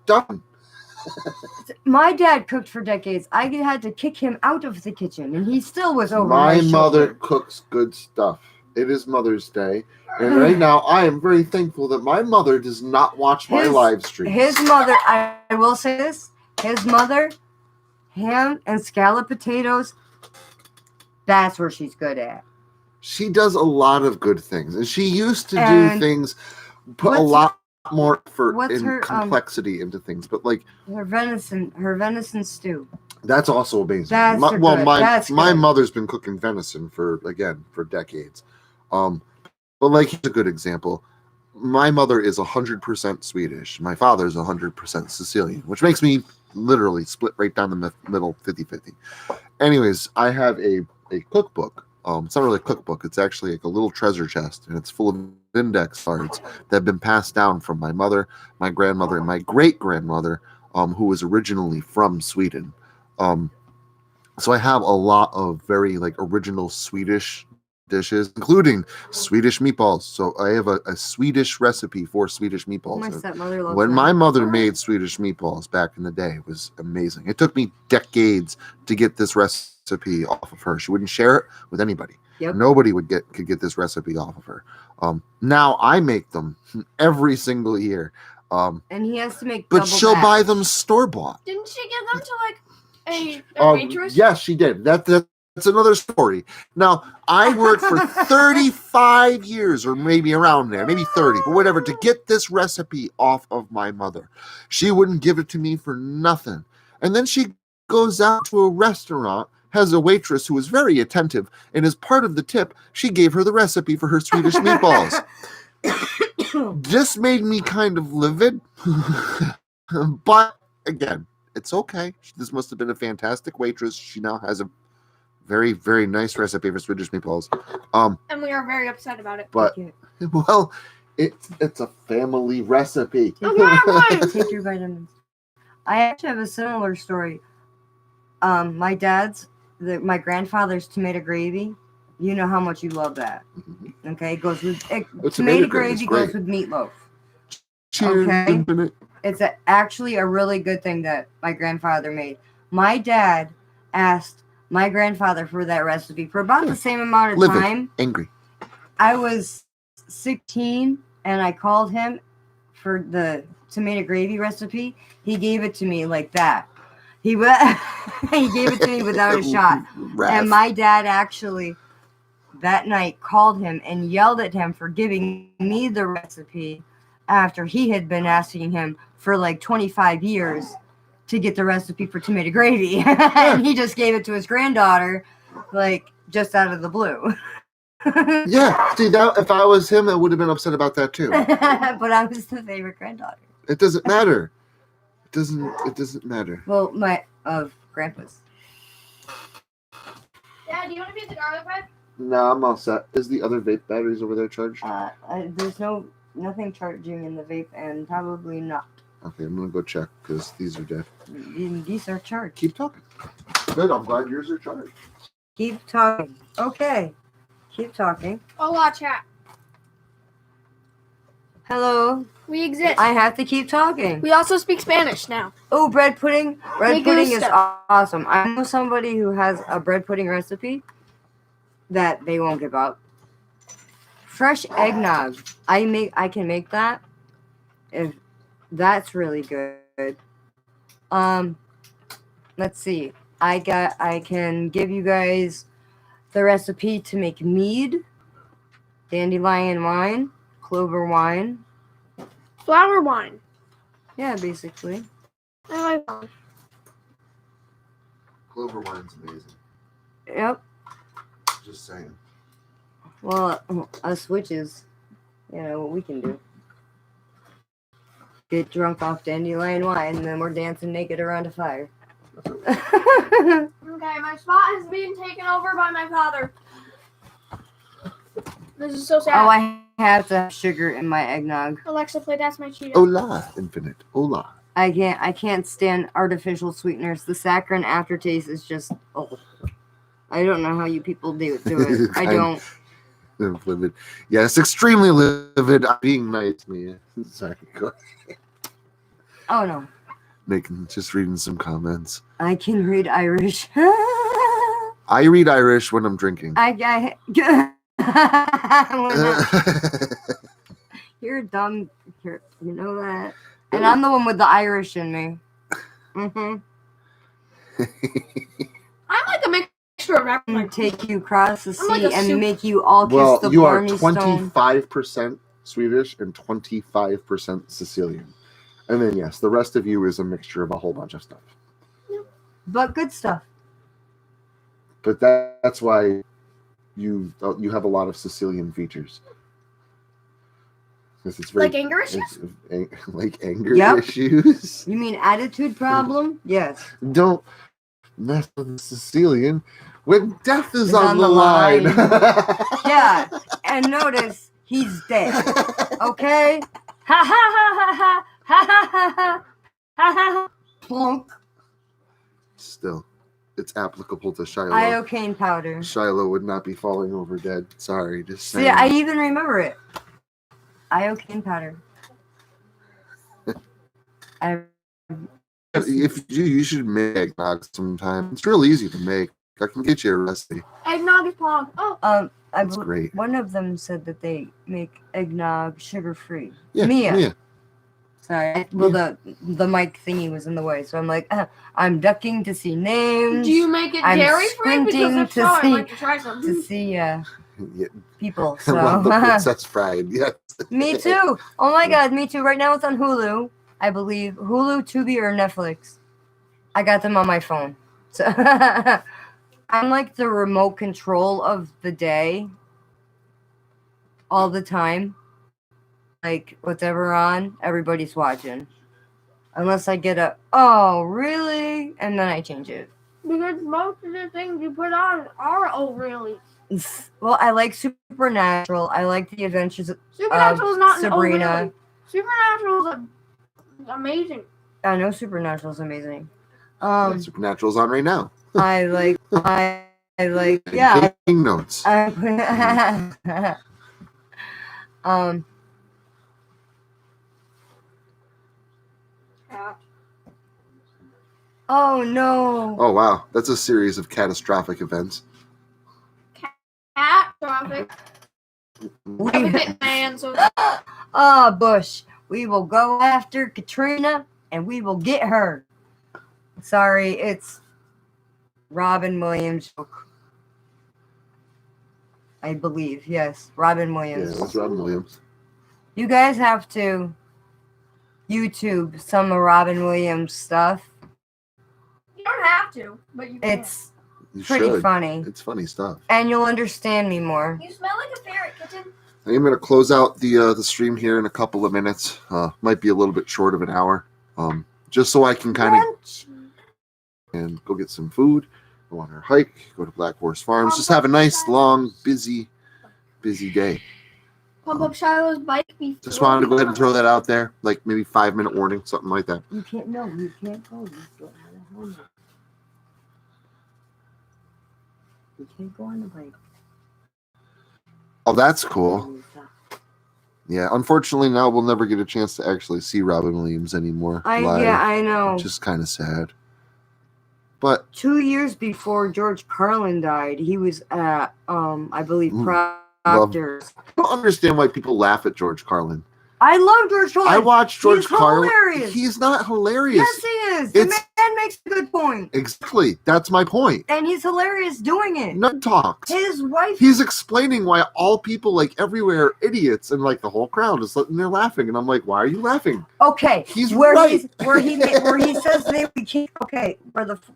done. My dad cooked for decades. I had to kick him out of the kitchen, and he still was over my shoulder. mother cooks good stuff. It is Mother's Day, and right now I am very thankful that my mother does not watch my live stream. His mother, I will say this, his mother, ham and scallop potatoes, that's where she's good at. She does a lot of good things, and she used to do things, put a lot more effort and complexity into things, but like her venison stew. That's also amazing. My mother's been cooking venison for decades. But like, here's a good example. My mother is 100% Swedish. My father's 100% Sicilian, which makes me literally split right down the middle, 50-50. Anyways, I have a cookbook. It's not really a cookbook. It's actually like a little treasure chest, and it's full of index cards that have been passed down from my mother, my grandmother, and my great-grandmother, who was originally from Sweden. So I have a lot of very original Swedish dishes, including Swedish meatballs. So I have a Swedish recipe for Swedish meatballs. My stepmother loves when my mother made Swedish meatballs back in the day, it was amazing. It took me decades to get this recipe off of her. She wouldn't share it with anybody. Yep. Nobody could get this recipe off of her. Now I make them every single year. And he has to make but she'll buy them store-bought. Didn't she give them to a waitress? Yes, she did. That's another story. Now, I worked for 35 years, or maybe around there, maybe 30, but whatever, to get this recipe off of my mother. She wouldn't give it to me for nothing. And then she goes out to a restaurant, has a waitress who was very attentive, and as part of the tip, she gave her the recipe for her Swedish meatballs. This made me kind of livid. But, again, it's okay. This must have been a fantastic waitress. She now has a very, very nice recipe for Swedish meatballs. And we are very upset about it. But, well, it's a family recipe. Take your vitamins. I actually have a similar story. My grandfather's tomato gravy. You know how much you love that. Okay, it goes with tomato gravy goes with meatloaf. Cheers, okay? Infinite. It's actually a really good thing that my grandfather made. My dad asked my grandfather for that recipe for about the same amount of time. Angry. I was 16 and I called him for the tomato gravy recipe. He gave it to me like that. He gave it to me without a shot. And my dad actually that night called him and yelled at him for giving me the recipe after he had been asking him for 25 years to get the recipe for tomato gravy. And he just gave it to his granddaughter, just out of the blue. Yeah, see, that if I was him, I would have been upset about that too. But I was the favorite granddaughter. It doesn't matter. It doesn't matter. Well, of Grandpa's. Dad, do you want to be the garlic bread? No, I'm all set. Is the other vape batteries over there charged? There's nothing charging in the vape, and probably not. Okay, I'm gonna go check because these are dead. These are charged. Keep talking. Good. I'm glad yours are charged. Keep talking. Okay. Keep talking. Hola, chat. Hello. We exist. I have to keep talking. We also speak Spanish now. Oh, bread pudding. Bread pudding is awesome. I know somebody who has a bread pudding recipe that they won't give up. Fresh eggnog. I can make that. That's really good. Let's see. I can give you guys the recipe to make mead, dandelion wine, clover wine. Flower wine. Yeah, basically. I like wine. Clover wine's amazing. Yep. Just saying. Well, us witches, you know what we can do. Get drunk off dandelion wine, and then we're dancing naked around a fire. Okay, my spot is being taken over by my father. This is so sad. Oh, I have to have sugar in my eggnog. Alexa, play That's My Cheetah. Hola, Infinite. Hola. I can't stand artificial sweeteners. The saccharine aftertaste is just I don't know how you people do it. I don't. I'm livid. Yes, extremely livid. I'm being nice to me. Sorry, go ahead. Oh no. Just reading some comments. I can read Irish. I read Irish when I'm drinking. You're dumb. You know that. And I'm the one with the Irish in me. Mm-hmm. I'm like a mixture of everything. Take you across the sea like a and soup. make you all kiss Well, the you are Blarney Stone. 25% Swedish and 25% Sicilian. And then, yes, the rest of you is a mixture of a whole bunch of stuff. But good stuff. But that's why you have a lot of Sicilian features. Because it's very, Like anger issues? Like anger Yep. issues. You mean attitude problem? Yes. Don't mess with the Sicilian when death is Is on the line. Yeah. And notice he's dead. Okay? Ha ha ha ha ha ha ha ha ha ha. Plunk. Still, it's applicable to Shiloh. Iocane powder. Shiloh would not be falling over dead. Sorry, just saying. See, I even remember it. Iocane powder. If you should make eggnog sometime. It's real easy to make. I can get you a recipe. Eggnog is pong. Oh. That's great. One of them said that they make eggnog sugar-free. Yeah, Mia. Sorry. Well, the mic thingy was in the way, so I'm like, I'm ducking to see names. Do you make it I'm dairy-free? Because squinting if so, I'd like to try some. to see Yeah. people. I love the So Princess Bride. Yes. me too. Oh my god, me too. Right now it's on Hulu, I believe. Hulu, Tubi, or Netflix. I got them on my phone. So I'm like the remote control of the day all the time. Like, whatever on, everybody's watching. Unless I get oh, really? And then I change it. Because most of the things you put on are really. Well, I like Supernatural. I like the adventures of Supernatural is not Sabrina. an really. Supernatural is amazing. I know Supernatural is amazing. Supernatural's on right now. I like, yeah. Taking notes. Oh no. Oh wow, that's a series of catastrophic events. Catastrophic. I'm a bit man, so. Bush. We will go after Katrina and we will get her. Sorry, it's Robin Williams joke. I believe, yes. Robin Williams. Yeah, that's Robin Williams. You guys have to YouTube some of Robin Williams stuff. You don't have to, but you can. It's You pretty should. funny. It's funny stuff. And you'll understand me more. You smell like a ferret, kitten. I'm going to close out the stream here in a couple of minutes. Might be a little bit short of an hour. Just so I can kind of and go get some food, go on our hike, go to Black Horse Farms, just have a nice, long, busy day. Pump up Shiloh's bike before. Just wanted to go ahead and throw that out there, like maybe 5-minute warning, something like that. You can't go. You can't go. You still have a helmet. You can't go on the bike. Oh, that's cool. Yeah, unfortunately, now we'll never get a chance to actually see Robin Williams anymore. live, Yeah, I know. which is kind of sad. But 2 years before George Carlin died, he was at, I believe, Ooh, Proctor's. I don't understand why people laugh at George Carlin. I love George Carlin. I watched George He's Carlin. hilarious. He's not hilarious. Yes, he is. The man makes a good point. Exactly. That's my point. And he's hilarious doing it. Nut talks. His wife. He's explaining why all people like everywhere are idiots, and like the whole crowd is sitting there laughing, and I'm like, why are you laughing? Okay, He's where right. where he says we kick. Okay,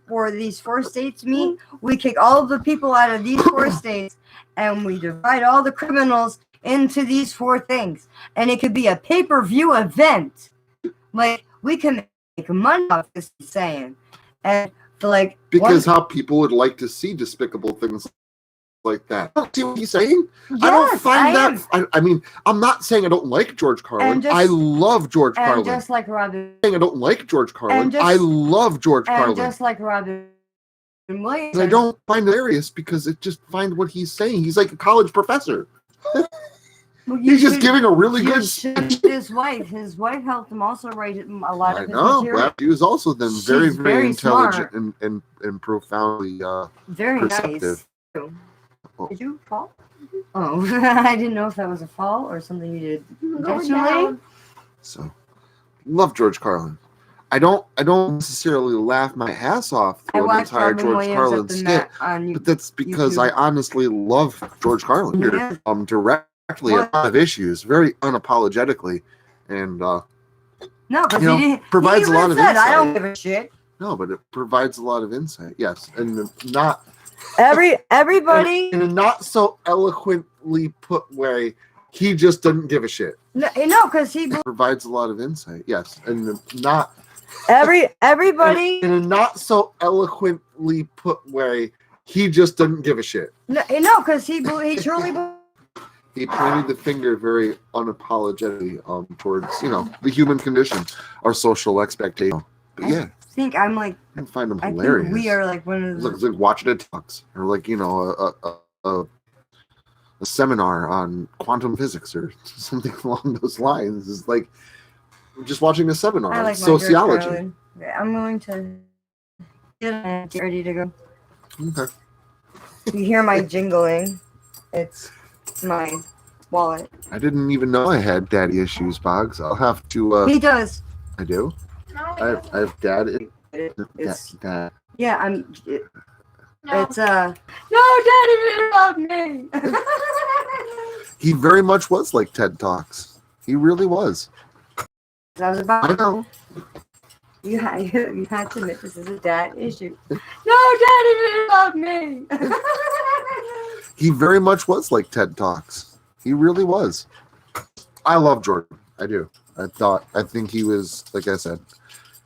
where these 4 states meet, we kick all of the people out of these 4 states, and we divide all the criminals into these 4 things, and it could be a pay-per-view event. Like, we can make money off this, he's saying, and for like because how people would like to see despicable things like that. I don't see what he's saying. Yes, I don't find that. I mean, I'm not saying I don't like George Carlin. I love George Carlin. And just like Robin, I don't like George Carlin. I love George Carlin. And just like Robin Williams, I don't find it hilarious because it just find what he's saying. He's like a college professor. He's just giving a really good speech. His wife helped him also write a lot of his material. Well, he was also then very, She's very intelligent smart. and profoundly very perceptive. Nice. Oh. Did you fall? Oh, I didn't know if that was a fall or something you did intentionally. So, love George Carlin. I don't necessarily laugh my ass off through an entire George Carlin skit, but that's because I honestly love George Carlin. Yeah. Directly a lot of issues, very unapologetically, and no, because he didn't. Provides he a lot of said, insight. I don't give a shit. No, but it provides a lot of insight. Yes, and not everybody in a not so eloquently put way. He just doesn't give a shit. No, because he provides a lot of insight. Yes, and not everybody in a not so eloquently put way. He just doesn't give a shit. No, because he truly. He pointed the finger very unapologetically towards, the human condition, our social expectation. But yeah. I'm like, I find them hilarious. We are like one of the... It's like watching it talks, or like, a seminar on quantum physics or something along those lines. It's like just watching a seminar on sociology. I'm going to get ready to go. Okay. You hear my jingling. It's my wallet. I didn't even know I had daddy issues, Boggs. I'll have to. He does. I do. No, I have dad. Dad. Yeah, I'm. no. It's no, Daddy didn't love me. He very much was like TED Talks. He really was. I was about. I know. You had to admit this is a dad issue. No, Daddy didn't love me. He very much was like TED Talks. He really was. I love Jordan. I do. I think he was, like I said.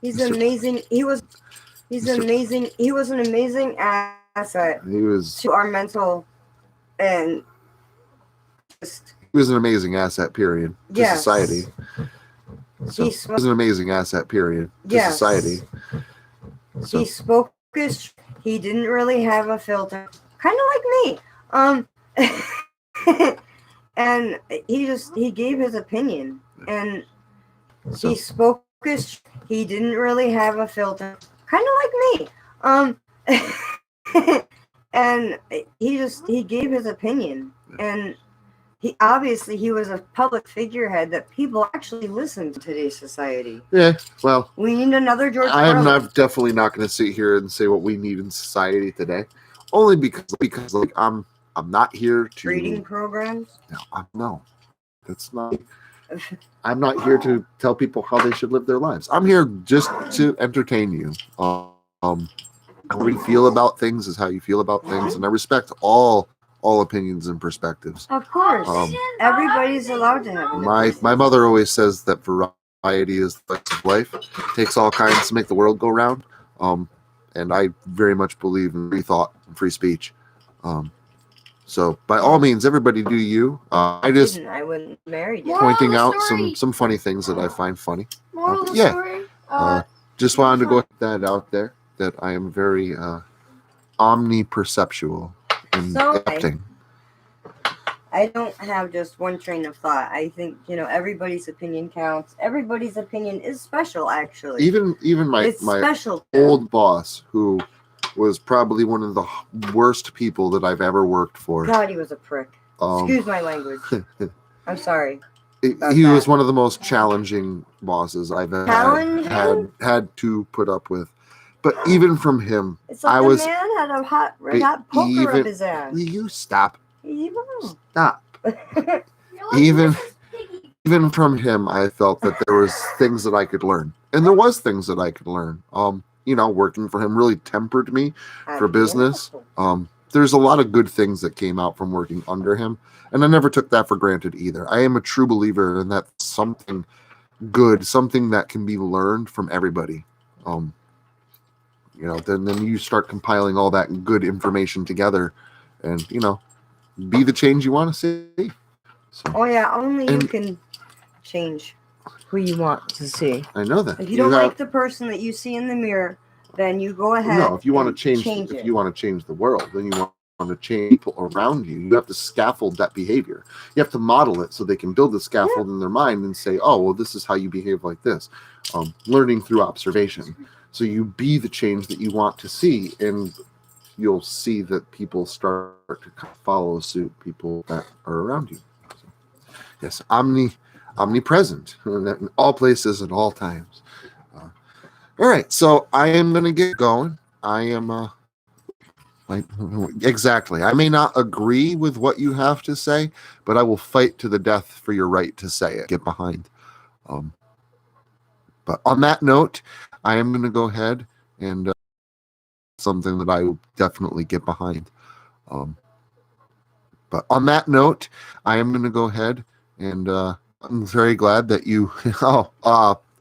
He's amazing. He's amazing. He was an amazing asset. He was to our mental and just. He was an amazing asset, period, to society. So, he was an amazing asset, period, to society. So. He spoke his. He didn't really have a filter, kind of like me. And he gave his opinion, and he spoke his. He didn't really have a filter, kind of like me. And he gave his opinion, and he was a public figurehead that people actually listen to today's society. Yeah, well, we need another George Carlin. I'm definitely not going to sit here and say what we need in society today, only because like I'm not here to reading programs. No, that's not. I'm not here to tell people how they should live their lives. I'm here just to entertain you. How we feel about things is how you feel about things, and I respect all opinions and perspectives. Of course, everybody's allowed to have. My mother always says that variety is the spice of life. It takes all kinds to make the world go round. And I very much believe in free thought and free speech. So by all means, everybody do you. I wouldn't marry you. Pointing out some funny things that I find funny. Moral of the story. Just wanted to go put that out there that I am very omniperceptual in acting. I don't have just one train of thought. I think everybody's opinion counts. Everybody's opinion is special, actually. Even my old boss, who was probably one of the worst people that I've ever worked for. God, he was a prick. Excuse my language. I'm sorry. he was one of the most challenging bosses I've had to put up with. But even from him, It's like the man had a red hot poker up his ass. You stop. Stop. Even from him, I felt that there was things that I could learn, and there was things that I could learn. Working for him really tempered me for business. There's a lot of good things that came out from working under him, and I never took that for granted either. I am a true believer in that something good, something that can be learned from everybody. Then you start compiling all that good information together, and be the change you want to see. So, only you can change who you want to see. I know that. If you don't like the person that you see in the mirror, then you go ahead. No, if you want to change you want to change the world, then you want to change people around you. You have to scaffold that behavior. You have to model it so they can build the scaffold in their mind and say, "Oh, well, this is how you behave like this." Learning through observation. So you be the change that you want to see, and you'll see that people start to follow suit. People that are around you. So, yes, omnipresent in all places at all times. All right, so I am going to get going. I am exactly. I may not agree with what you have to say, but I will fight to the death for your right to say it. Get behind. But on that note, I am going to go ahead and something that I will definitely get behind. But on that note, I am going to go ahead and I'm very glad that you.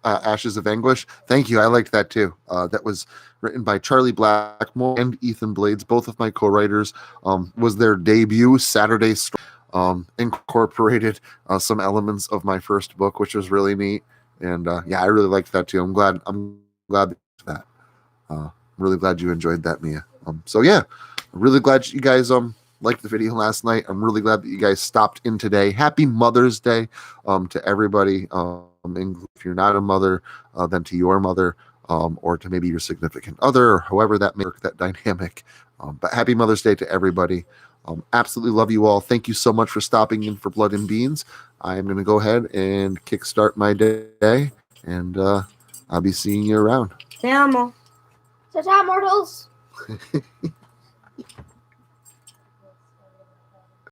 Ashes of Anguish. Thank you. I liked that too. That was written by Charlie Blackmore and Ethan Blades, both of my co-writers. Was their debut. Saturday incorporated some elements of my first book, which was really neat. And I really liked that too. I'm glad that. Really glad you enjoyed that, Mia. I'm really glad you guys liked the video last night. I'm really glad that you guys stopped in today. Happy Mother's Day to everybody. If you're not a mother, then to your mother, or to maybe your significant other, or however that may work, that dynamic. But happy Mother's Day to everybody. Absolutely love you all. Thank you so much for stopping in for Blood and Beans. I am going to go ahead and kickstart my day, and I'll be seeing you around. Te amo. Ta-ta, mortals.